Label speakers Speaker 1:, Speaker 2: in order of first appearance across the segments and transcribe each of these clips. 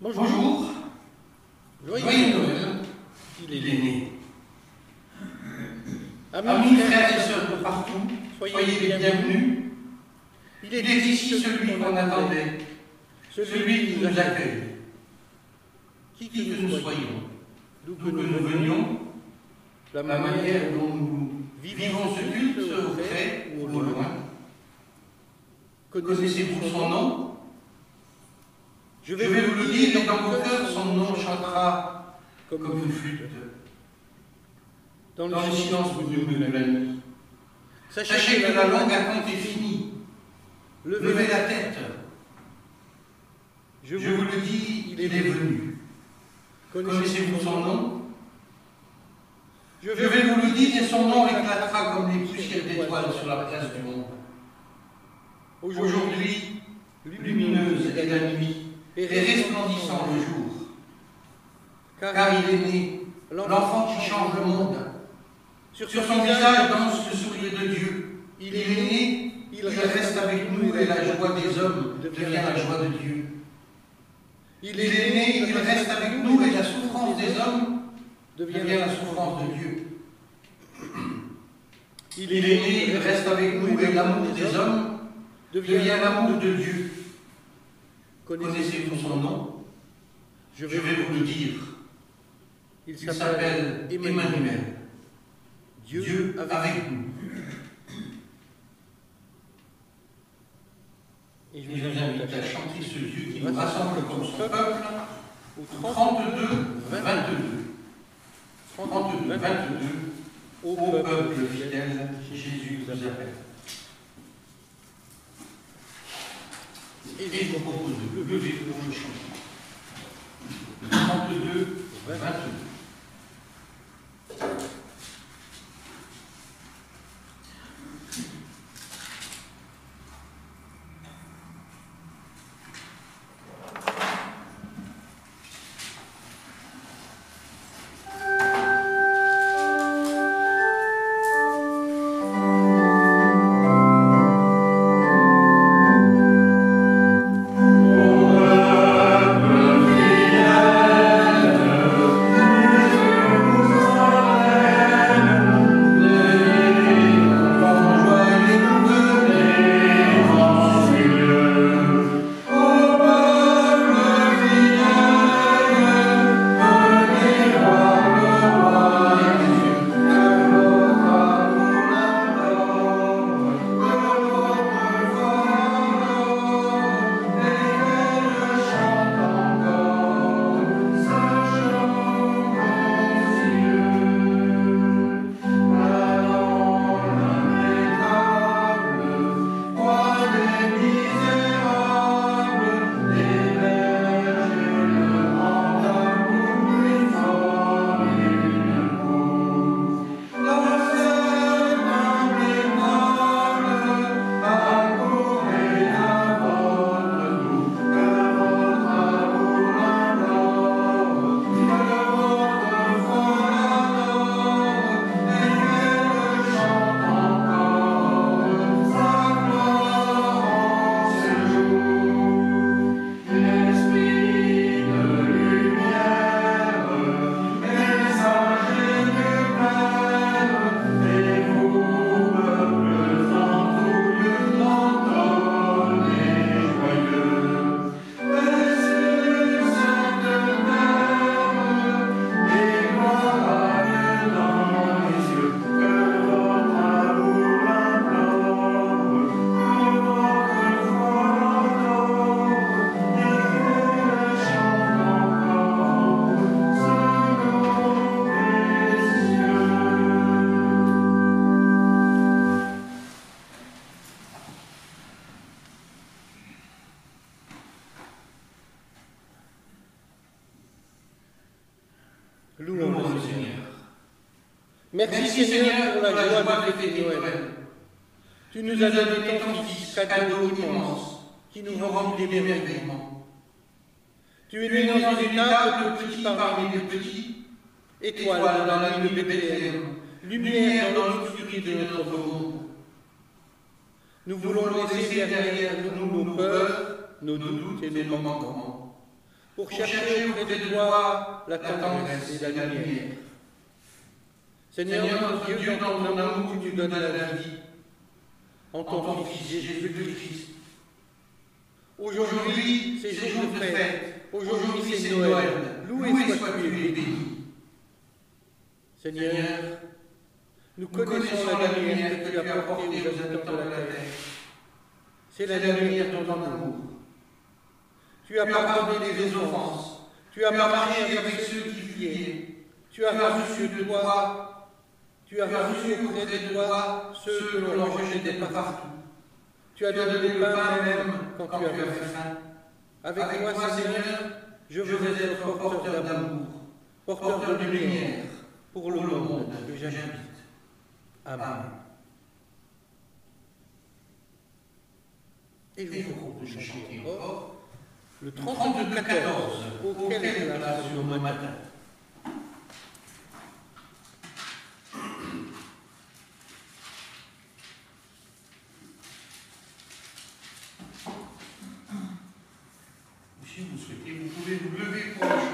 Speaker 1: Bonjour. Joyeux Noël. Il est né. Amis, frères et sœurs de partout, soyez les bienvenus. Il est ici celui qu'on attendait, celui qui nous accueille. Qui que nous soyons, d'où que nous venions, la manière dont nous vivons ce culte, au près ou au loin. Connaissez-vous son nom? Je vais vous le dire, et dans vos cœurs, son nom chantera comme une flûte. Dans le silence brumeux de la nuit. Sachez que la longue attente est finie. Levez la tête. Je vous le dis, il est venu. Connaissez-vous son nom? Je vais vous le dire, et son nom éclatera comme les poussières d'étoiles sur la place du monde. Aujourd'hui, lumineuse est la nuit, et resplendissant le jour. Car il est né, l'enfant qui change le monde. Sur son visage danse le sourire de Dieu. Il est né, il reste avec nous, et la joie des hommes devient la joie de Dieu. Il est né, il reste avec nous, et la souffrance des hommes devient la souffrance de Dieu. Il est né, il reste avec nous, et l'amour des hommes devient l'amour de Dieu. Connaissez-vous son nom? Je vais vous le dire. Il s'appelle Emmanuel. Dieu avec nous. Et je vous invite à chanter ce Dieu qui nous rassemble comme son peuple au 32, 22. 32, 22. Ô peuple fidèle, Jésus vous appelle. Et je vous propose de lever pour le chant. 32, 22. Louons le Seigneur. Merci Seigneur pour la joie de fêter Noël. Tu nous as donné ton Fils, cadeau immense, qui nous remplit d'émerveillement. Tu es né dans une étape le petit parmi les petits, étoile dans la nuit de Bethléem, lumière dans l'obscurité de notre monde. Nous voulons laisser derrière nous nos peurs, nos doutes et nos manquements. pour chercher auprès de toi la tendresse et la lumière. Seigneur notre Dieu, dans ton amour, tu nous donnes la vie, en ton Fils Jésus-Christ. Aujourd'hui, c'est jour de fête. Aujourd'hui, c'est Noël. Loué sois-tu et béni. Seigneur, nous connaissons la lumière que tu as apportée aux habitants de la terre. C'est la lumière de ton amour. Tu as pardonné les offenses. Tu as marché avec ceux qui fuyaient. Tu as reçu de toi. Tu as reçu auprès de toi ceux que l'on rejetait partout. Tu as donné le pain même quand tu avais faim. Avec moi, Seigneur, je veux être porteur d'amour, porteur de lumière pour le monde que j'habite. Amen. Et je vous propose de chanter encore le 32-14, auquel est la sur nos matins. Si vous souhaitez, vous pouvez vous lever pour la chanter.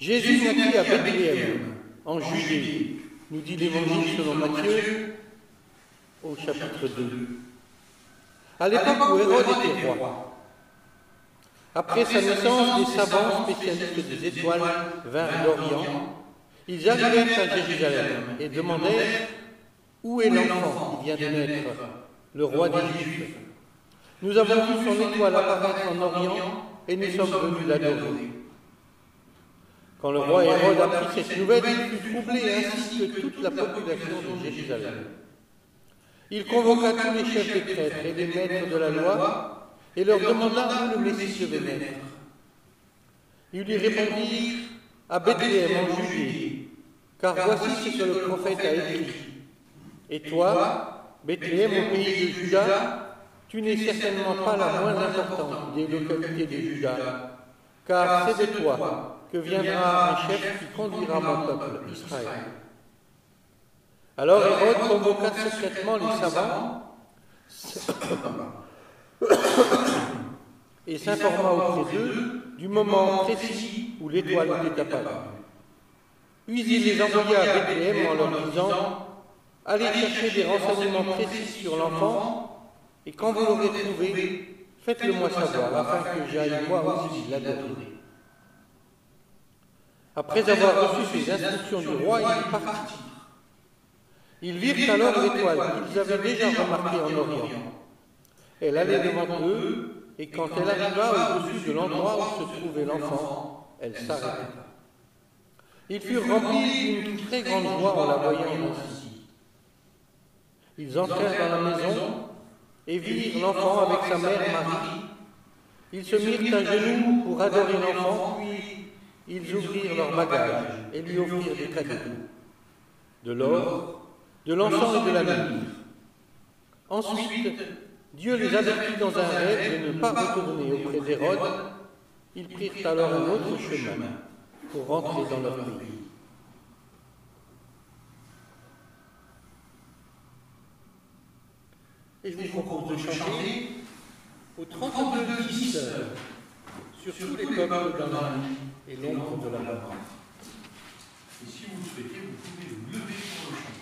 Speaker 1: Jésus naquit à Bethléem, en Judée, nous dit l'Évangile selon Matthieu, au chapitre 2. À l'époque où Hérode était roi, après sa naissance, des savants spécialistes des étoiles vinrent d'Orient. Ils arrivèrent à Jérusalem et demandèrent « Où est l'enfant qui vient de naître, le roi des Juifs? Nous avons vu son étoile apparaître en Orient et nous sommes venus l'adorer. » Quand le roi Hérode apprit cette nouvelle, il fut troublé ainsi que toute la population de Jérusalem.
Speaker 2: Il convoqua tous les chefs des prêtres et les maîtres de la loi et leur demanda où le Messie devait naître. Ils lui répondirent à Bethléem en Judée, car voici ce que le prophète a écrit. Et toi, Bethléem au pays de Juda, tu n'es certainement pas la moins importante des localités de Juda, car c'est de toi que viendra un chef qui conduira mon peuple, Israël. Alors Hérode convoqua secrètement les savants et s'informa auprès d'eux du moment précis où l'étoile était apparue. Puis il les envoya à Bethléem en leur disant « Allez chercher des renseignements précis sur l'enfant, et quand vous l'aurez trouvé, faites-le-moi savoir, afin que j'aille moi aussi l'adorer. » Après avoir reçu ces instructions du roi, ils partirent. Ils virent alors l'étoile qu'ils avaient déjà remarquée en Orient. Elle allait devant eux, et quand elle arriva au-dessus de l'endroit où se trouvait l'enfant, elle s'arrêta. Ils furent remplis d'une très grande joie en la voyant ainsi. Ils entrèrent dans la maison et virent l'enfant avec sa mère Marie. Ils se mirent à genoux pour adorer l'enfant, puis ils ouvrirent leurs bagages et lui offrirent des cadeaux, de l'or, de l'encens et de la myrrhe. Ensuite, Dieu les avertit dans un rêve de ne pas retourner auprès d'Hérode. Ils prirent alors un autre chemin pour rentrer dans leur pays. Et je vous propose de chanter au 32-10 sur tous les peuples dans la nuit et l'ombre de la mort.
Speaker 1: Et si vous le souhaitez, vous pouvez vous lever pour le chanter.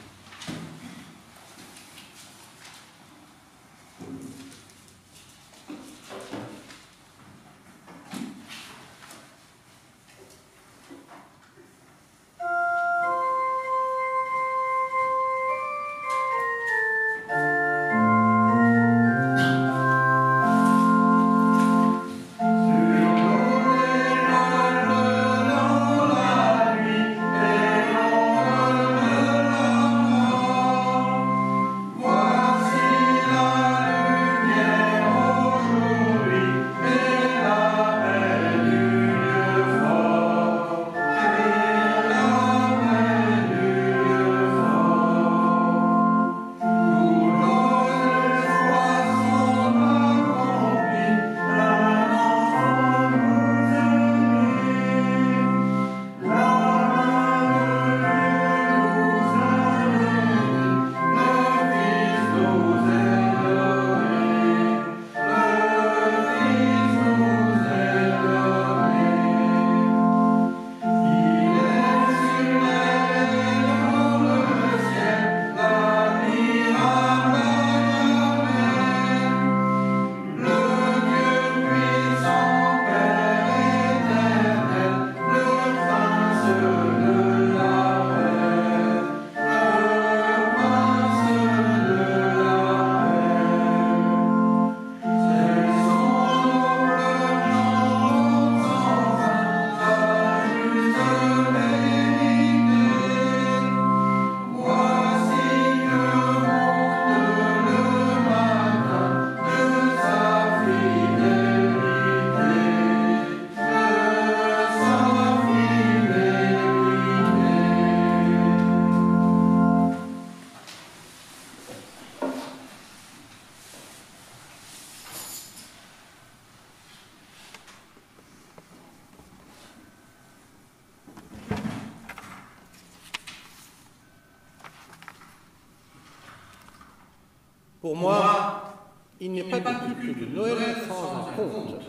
Speaker 2: Pour moi, il n'est pas de culte de Noël sans un conte.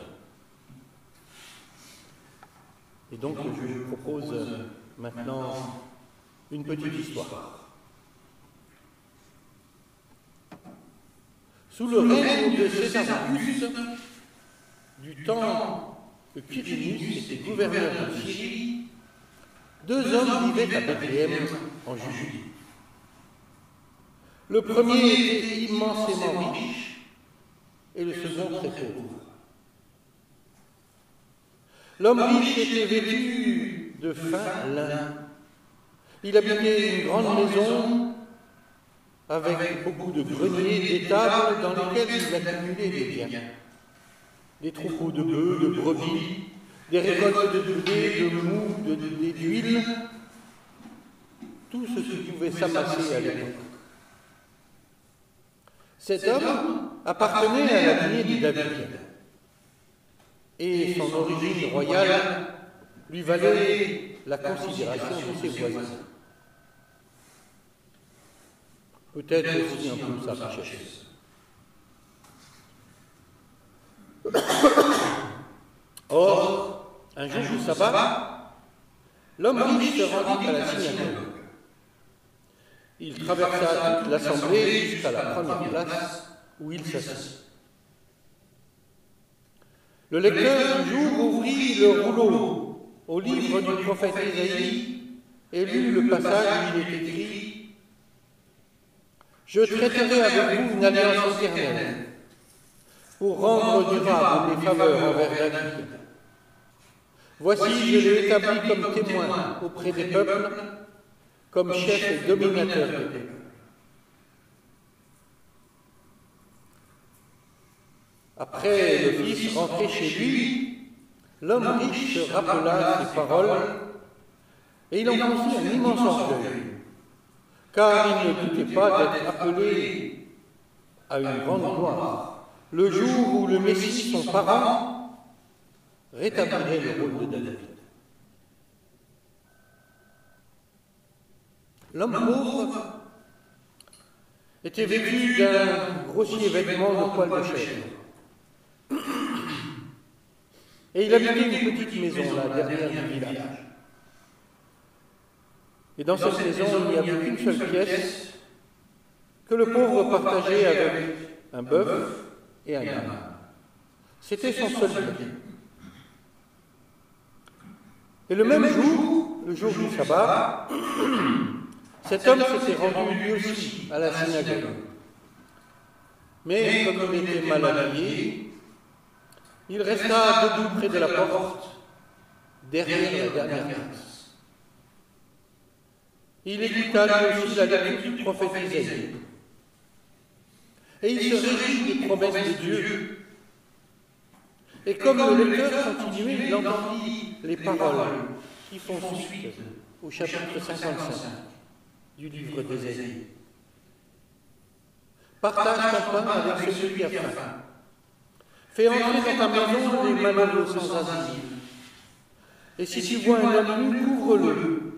Speaker 2: Et donc, je vous propose maintenant une petite histoire. Sous le règne de César Auguste, du temps que Quirinus était gouverneur de Syrie, deux hommes vivaient à Bethléem, en Judée. Le premier était immensément riche et le second très pauvre. L'homme riche était vêtu de fin lin. Il habitait une grande maison avec beaucoup de greniers, des tables dans lesquelles il accumulait des biens. Des troupeaux de bœufs, de brebis, des récoltes de blé, de mou, d'huile, tout ce qui pouvait s'amasser à l'époque. Cet homme appartenait à la lignée de David, et son origine royale lui valait la considération de ses voisins. Peut-être aussi un peu sa richesse. Or, un jour du sabbat, l'homme riche se rendit à la synagogue. Il traversa toute l'assemblée jusqu'à la première place où il s'assit. Le lecteur du jour ouvrit le rouleau au livre du prophète Ésaïe et lut le passage où il est écrit « Je traiterai avec vous une alliance éternelle pour rendre durable les faveurs envers David. Voici, je l'ai établi comme témoin auprès des peuples, comme chef et dominateur des peuples. » Après le fils rentré chez lui, l'homme riche se rappela ses paroles et il en conçut un immense orgueil, car il ne doutait pas d'être appelé à une grande gloire, le jour où le Messie, son parent, rétablirait le rôle de David. L'homme pauvre était vêtu d'un grossier vêtement de poil de chèvre. Et il habitait une petite maison, la dernière du village. Et dans cette maison, il n'y avait qu'une seule pièce que le pauvre partageait avec un bœuf et un âne. C'était son seul bien. Et le même jour, le jour du sabbat, cet homme s'était rendu lui aussi à la synagogue. Mais comme il était mal habillé, il resta debout près de la porte, derrière la dernière place. Il écouta lui aussi la lecture du prophète Ésaïe. Et il se réjouit des promesses de Dieu. Et comme le lecteur continuait, il entendit les paroles qui font suite au chapitre 55 du livre d'Ésaïe. Partage ton pain avec celui qui a faim. Fais entrer dans ta maison les malheureux sans asile. Et si tu vois un homme nu, couvre-le,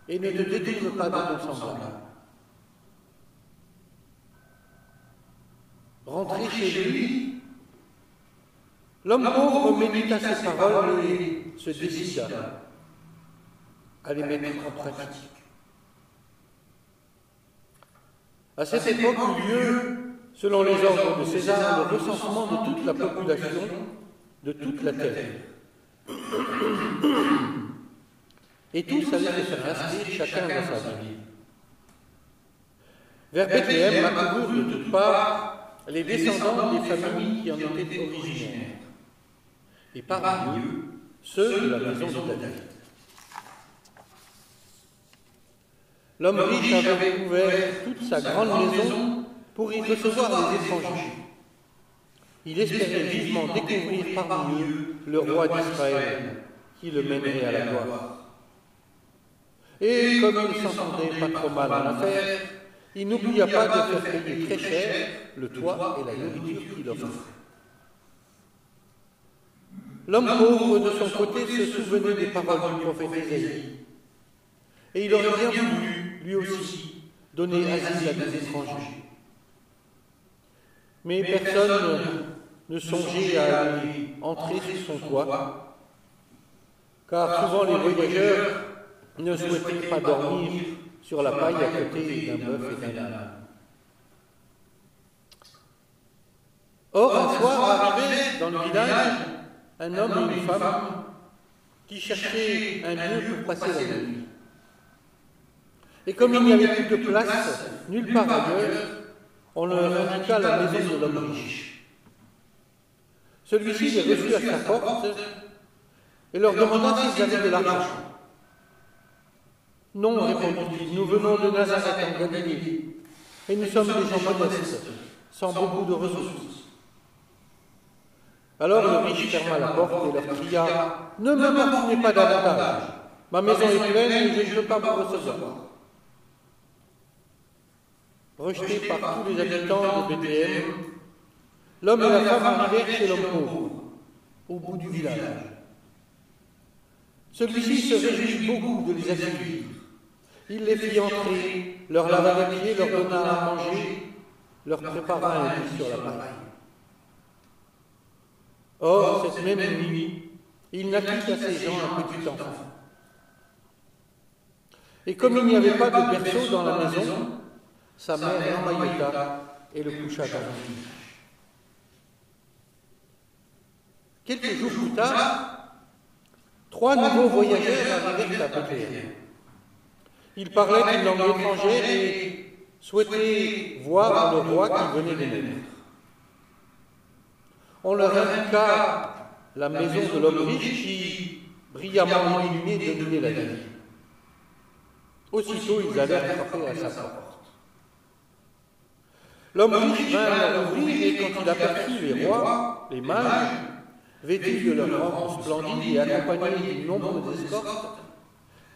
Speaker 2: et ne te détourne pas de ton semblable. Rentré chez lui, l'homme pauvre médita ces paroles et se décida à les mettre en pratique. À cette époque eut lieu, selon les ordres de César, le recensement de toute la population de toute la terre. Et tous allaient se faire inscrire chacun dans sa ville. Vers Bethléem accoururent de toutes parts les descendants des familles qui en étaient originaires, et parmi eux, ceux de la maison de David. L'homme riche avait ouvert toute sa grande maison pour y recevoir les étrangers. Il espérait vivement découvrir parmi eux le roi d'Israël, qui le mènerait à la gloire. Et comme il ne s'entendait pas trop mal en affaires, il n'oublia pas de faire payer très cher le toit et la nourriture qu'il offrait. L'homme pauvre, de son côté, se souvenait des paroles du prophète Ésaïe. Et il aurait bien voulu, lui aussi, donner asile à des étrangers. Mais personne ne songeait à aller entrer sur son toit, car souvent les voyageurs ne souhaitaient pas dormir sur la paille à côté d'un bœuf et d'un âne. Or, un soir arrivait dans le village un homme et une femme qui cherchaient un lieu pour passer la nuit. Et comme il n'y avait plus de place nulle part ailleurs, on leur indiqua la maison de l'homme riche. Celui-ci les reçut à sa porte et leur demanda s'ils avaient de l'argent. Non, répondit-il, nous venons de Nazareth en Galilée, Et nous sommes des gens modestes, sans beaucoup de ressources. Alors le riche ferma la porte et leur cria « Ne m'importunez pas davantage, ma maison est pleine et je ne peux pas vous recevoir. » Rejeté par tous les habitants de Bethléem, l'homme et la femme arrivèrent chez l'homme pauvre, au bout du village. Celui-ci se réjouit beaucoup de les accueillir. Il les fit entrer, leur lava les pieds, leur donna à manger, leur prépara un lit sur la paille. Or, cette même nuit, il naquit à ces gens un petit enfant. Et comme il n'y avait pas de berceau dans la maison, sa mère l'emmaillota et le coucha dans le lit. Quelques jours plus tard, 3 nouveaux voyageurs arrivèrent à Bethléem. Ils parlaient une langue étrangère et souhaitaient voir le roi qui venait de naître. On leur indiqua la maison de l'homme riche qui, brillamment illuminée, dominait la ville. Aussitôt, ils allèrent frapper à sa porte. L'homme riche vint l'ouvrir et quand il aperçut les rois, les mages, vêtus de leurs robes splendides et accompagnés d'une nombreuse escorte,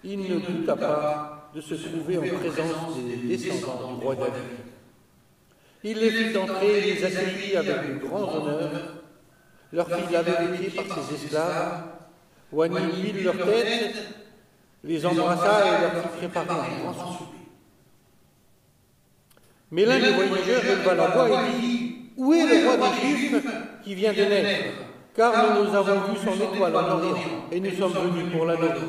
Speaker 2: il ne douta pas de se trouver en présence des descendants du roi David. Il les fit entrer et les accueillit avec de grands honneurs, leur fit laver les pieds par ses esclaves, oignit l'huile leur tête, les embrassa et leur fit préparer un grand souper. Mais l'un des voyageurs éleva la voix et dit « Où est le roi des Juifs qui vient de naître? Car nous avons vu son étoile en Orient et nous sommes venus pour l'adorer. »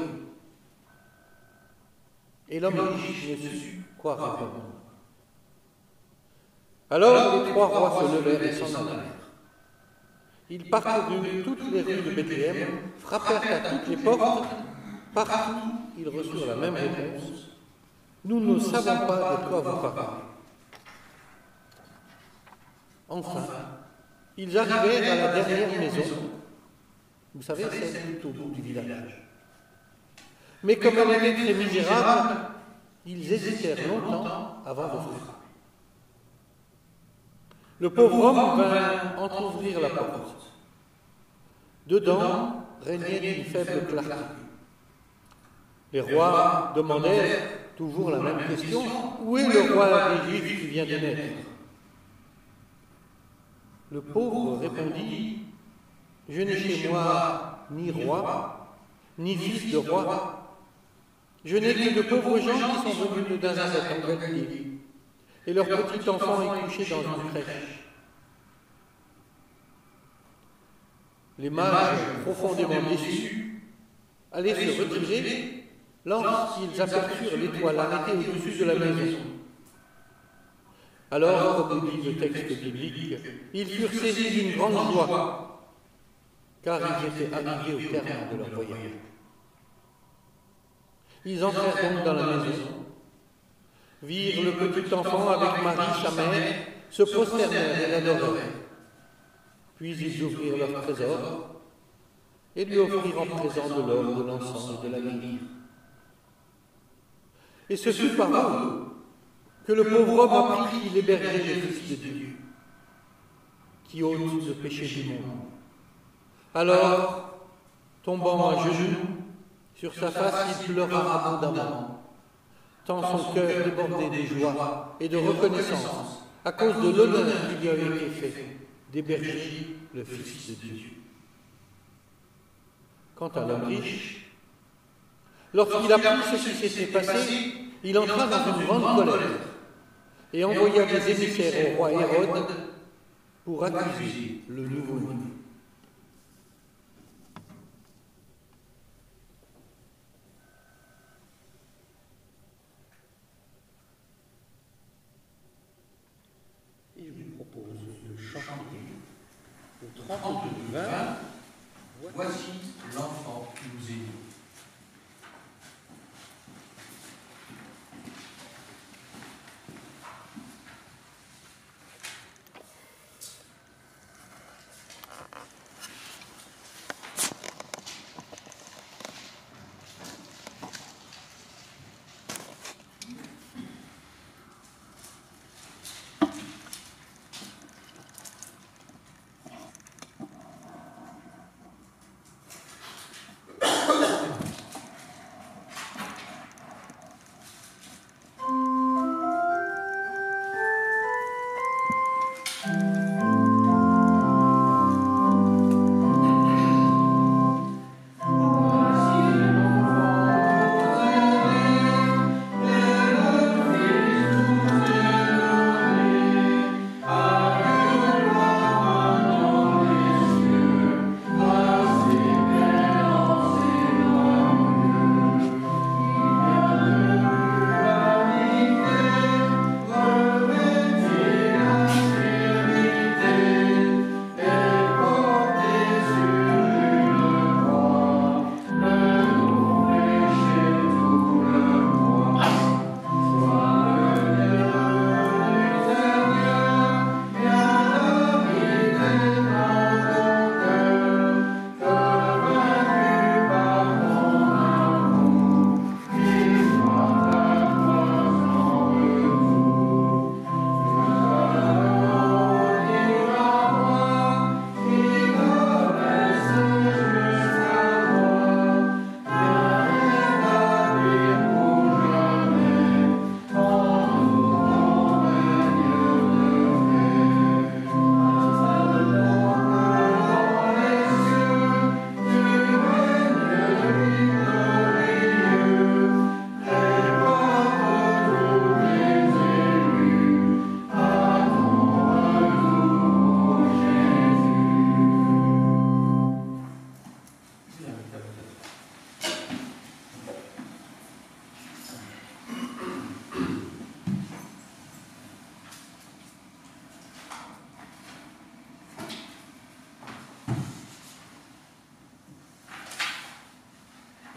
Speaker 2: Et l'homme riche ne sut quoi répondre. Alors les 3 rois se levèrent et s'en allèrent. Ils parcoururent toutes les rues de Bethléem, frappèrent à toutes les portes. Partout, ils reçurent la même réponse. Nous ne savons pas de quoi vous parlez. Enfin, ils arrivèrent à la dernière maison. Vous savez, celle tout au bout du village. Mais comme elle était très misérable, ils hésitèrent longtemps avant d'ouvrir. Le pauvre homme vint entr'ouvrir la porte. Dedans régnait une faible clarté. Les rois demandèrent toujours la même question. Où est le roi des Juifs qui vient de naître? Le pauvre répondit, je n'ai chez moi ni roi, ni fils de roi. Je n'ai que de pauvres gens qui sont venus de Nazareth en Galilée, et leur petit enfant est couché dans une crèche. Les mages, profondément déçus, allaient se retirer lorsqu'ils aperçurent l'étoile arrêtée au-dessus de la maison. Alors, comme dit le texte biblique, ils furent saisis d'une grande joie, car ils étaient arrivés au terme de leur voyage. Ils entrèrent donc dans la maison, virent le petit enfant avec Marie, sa mère, se prosternèrent et l'adorèrent. Puis ils ouvrirent leur trésor et lui offrirent en présent de l'or, de l'encens et de la myrrhe. Et ce fut par eux que le pauvre homme apprit qu'il hébergeait le Fils de Dieu, qui ôte le péché du monde. Alors, tombant à genoux, sur sa face, il pleura abondamment, tant son cœur débordait de joie et de reconnaissance à cause de l'honneur qui lui avait été fait d'héberger le Fils de Dieu. Quant à l'homme riche, lorsqu'il apprit ce qui s'était passé, il entra dans une grande colère et envoya des émissaires au roi Hérode pour accuser le nouveau-né. Il vous propose de chanter au 32-20 « Voici l'enfant qui nous est né ».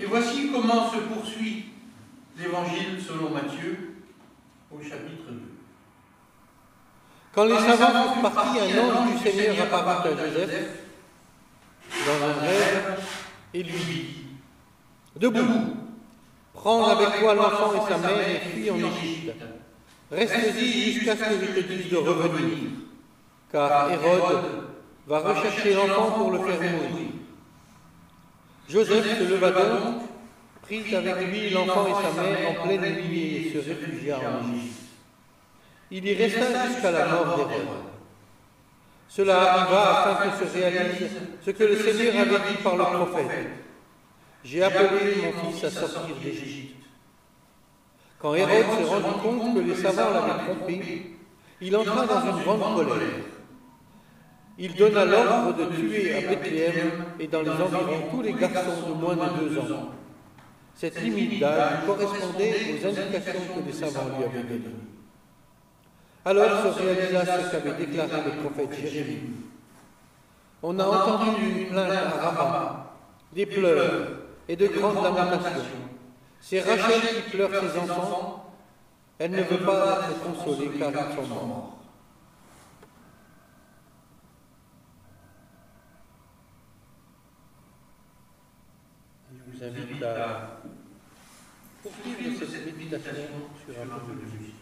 Speaker 1: Et voici comment se poursuit l'Évangile selon Matthieu au chapitre 2.
Speaker 2: Quand les savants furent partis, un ange du Seigneur apparut à Joseph dans un rêve et lui dit « Debout, prends avec toi l'enfant et sa mère et fuis en Égypte. Reste-y jusqu'à ce que je te dise de revenir, car Hérode va rechercher l'enfant pour le faire mourir. » Joseph se leva donc, prit avec lui l'enfant et sa mère en pleine nuit et se réfugia en Égypte. Il y resta jusqu'à la mort d'Hérode. Cela arriva afin que se réalise ce que le Seigneur avait dit par le prophète. « J'ai appelé mon fils à sortir d'Égypte. » Quand Hérode s'est rendu compte que les savants l'avaient trompé, il entra dans une grande colère. Il donna l'ordre de tuer à Bethléem et dans les environs tous les garçons de moins de 2 ans. Cette limite d'âge correspondait aux indications que les savants lui avaient données. Alors se réalisa ce qu'avait déclaré le prophète Jérémie. On a entendu une plainte à Rama, des pleurs et de grandes lamentations. C'est Rachel qui pleure ses enfants. Elle ne veut pas être consolée car ils sont morts. Je vous invite à poursuivre cette méditation sur un peu de musique.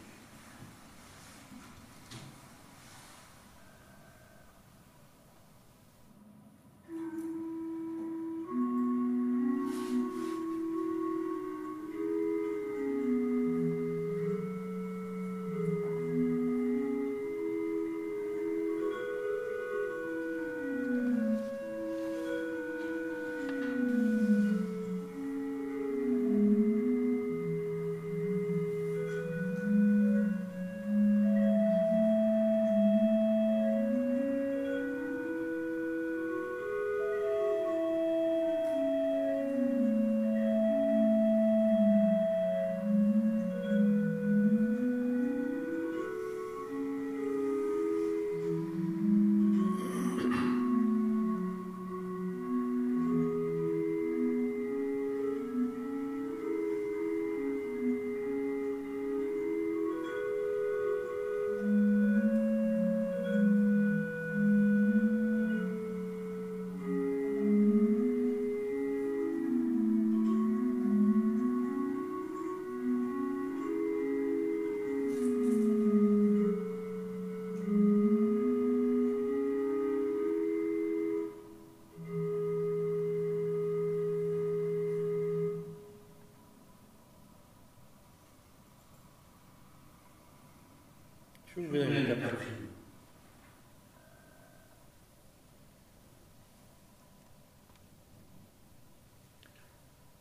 Speaker 2: Je vous invite à poursuivre.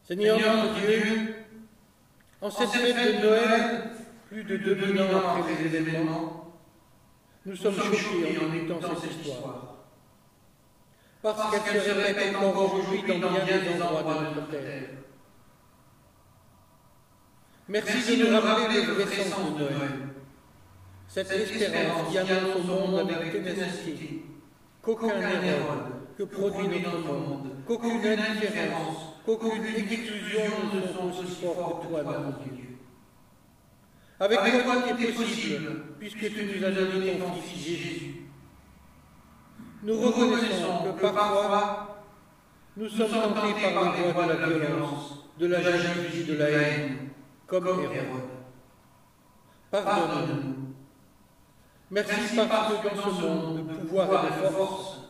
Speaker 2: Seigneur notre Dieu, en cette fête de Noël, plus de 2000 ans après les événements, nous sommes choqués en écoutant cette histoire. Parce qu'elle se répète encore aujourd'hui dans bien des endroits de notre terre. Merci de nous rappeler le vrai sens de Noël. Cette espérance qui annonce au monde avec ténacité qu'aucun Hérode que produit notre monde, qu'aucune indifférence, qu'aucune exclusion ne sont aussi forts que toi, mon Dieu. Avec toi, tout est possible, puisque tu nous as donné ton Fils Jésus. Nous reconnaissons que parfois, nous sommes tentés par les voies de la violence, de la jalousie, de la haine, comme Hérode. Pardonne-nous. Merci parce que dans ce monde de pouvoir et de force,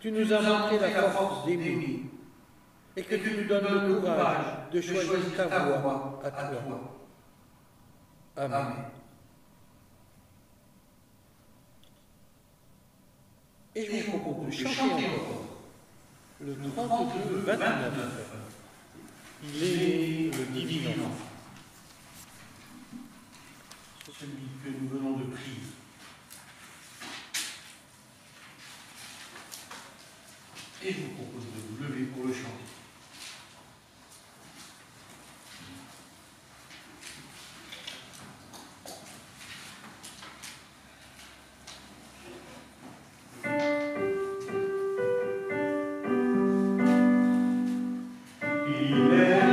Speaker 2: tu nous as montré la force d'aimer et que tu nous donnes le courage de choisir ta voie à toi. Amen. Et je vous propose de chanter encore le 32-29. Il est le divin enfant. C'est celui que nous venons de prier. Et je vous propose de vous lever pour le chanter. Il est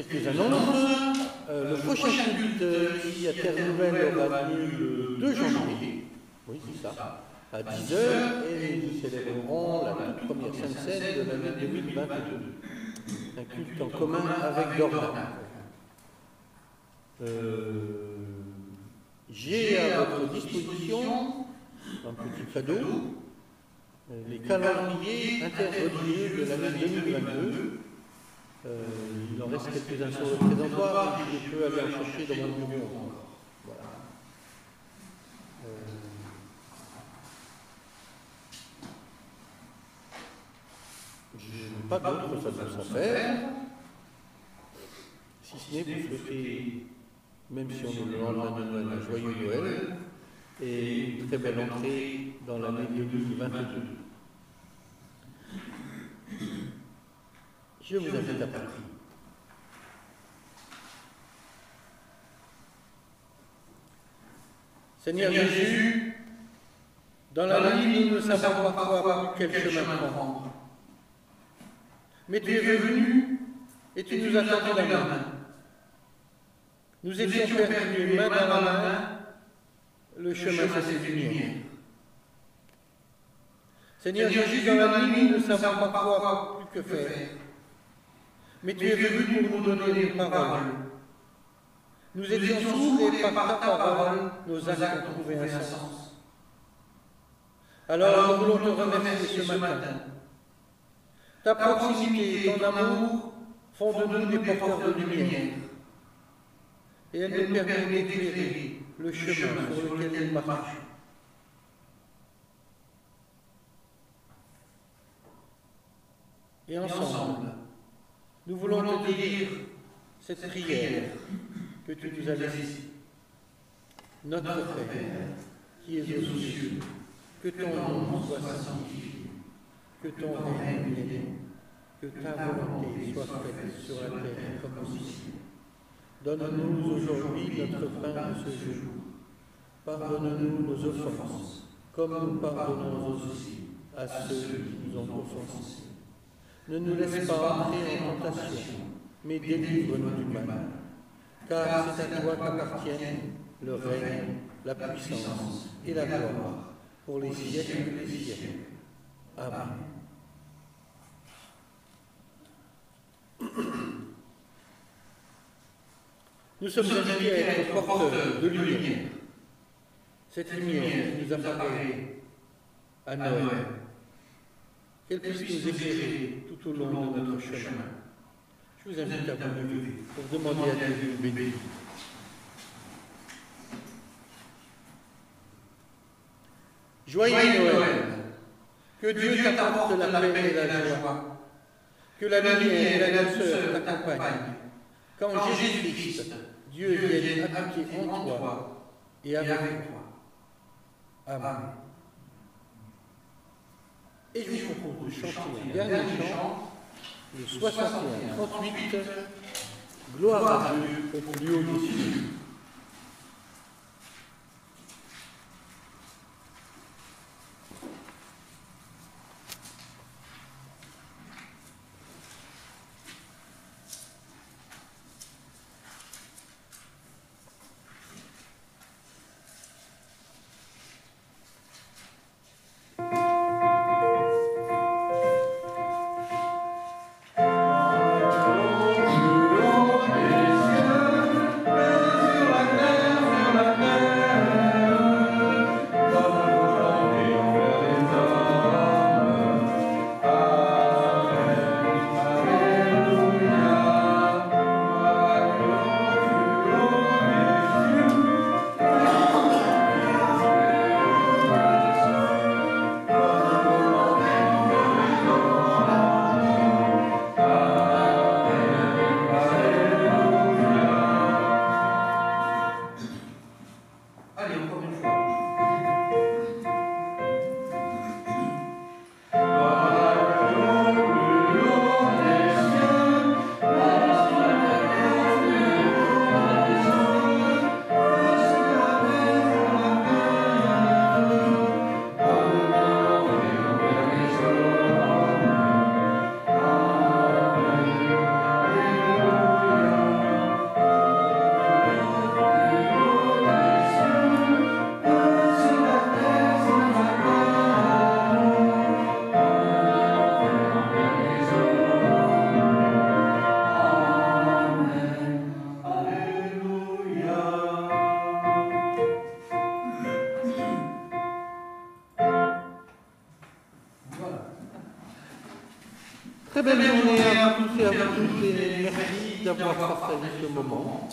Speaker 2: quelques annonces. Le prochain culte ici à Terre Nouvelle aura lieu le 2 janvier, oui c'est ça, à 10 h, et nous célébrerons la toute première Sainte Seine de l'année 2022. Un culte en commun avec Dordain. J'ai à votre disposition un petit cadeau, les calendriers interreligieux de l'année 2022. Il en reste quelques-uns sur le présentoir, et je peux aller en chercher dans mon bureau encore. Voilà. Je n'ai pas d'autres annonces à faire, si ce n'est vous souhaiter, même si on est le lendemain de Noël, un joyeux Noël et une très belle entrée dans l'année 2022. Je vous invite à prier. Seigneur Jésus, dans la nuit, nous ne savons parfois quel chemin prendre. Mais tu es venu et tu nous as tendu la main. Nous étions perdus main dans la main, le chemin s'est fait lumière. Seigneur Jésus, dans la nuit, nous ne savons parfois plus que faire. Mais tu es venu pour nous donner des paroles. Nous étions sourds et par ta parole, nos actes ont trouvé un sens. Alors nous voulons te remercier ce matin. Ta proximité et ton amour font de nous des porteurs de lumière. Et elle nous permet d'éclairer le chemin sur lequel nous marchons. Et ensemble, nous voulons te dire cette prière que tu nous as laissée. Notre Père, qui es aux cieux, que ton nom soit sanctifié, que ton règne vienne, que ta volonté soit faite sur la terre comme au ciel. Donne-nous aujourd'hui notre pain de ce jour. Pardonne-nous nos offenses, comme nous pardonnons aussi à ceux qui nous ont offensés. Ne nous laisse pas entrer en tentation, mais délivre-nous du mal. Car c'est à toi qu'appartiennent le règne, la puissance et la gloire, pour les siècles des siècles. Amen. Nous sommes invités à être porteurs de lumière. Cette lumière qui nous apparaît à Noël, qu'elle puisse nous éclairer tout au long de notre chemin. Je vous invite à vous lever pour demander à Dieu de nous bénir. Joyeux Noël, que Dieu t'apporte la paix et la joie, que la lumière et la douceur t'accompagnent, quand Jésus-Christ, Dieu vienne habiter en toi et avec toi. Amen. Et je vous propose de chanter un dernier chant, le 61-38, Gloire à Dieu au plus haut des cieux. Très belle journée à tous et à toutes et merci d'avoir partagé ce moment.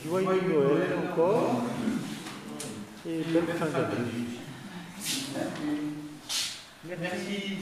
Speaker 2: Joyeux Noël encore et belle fin d'année.
Speaker 1: Merci.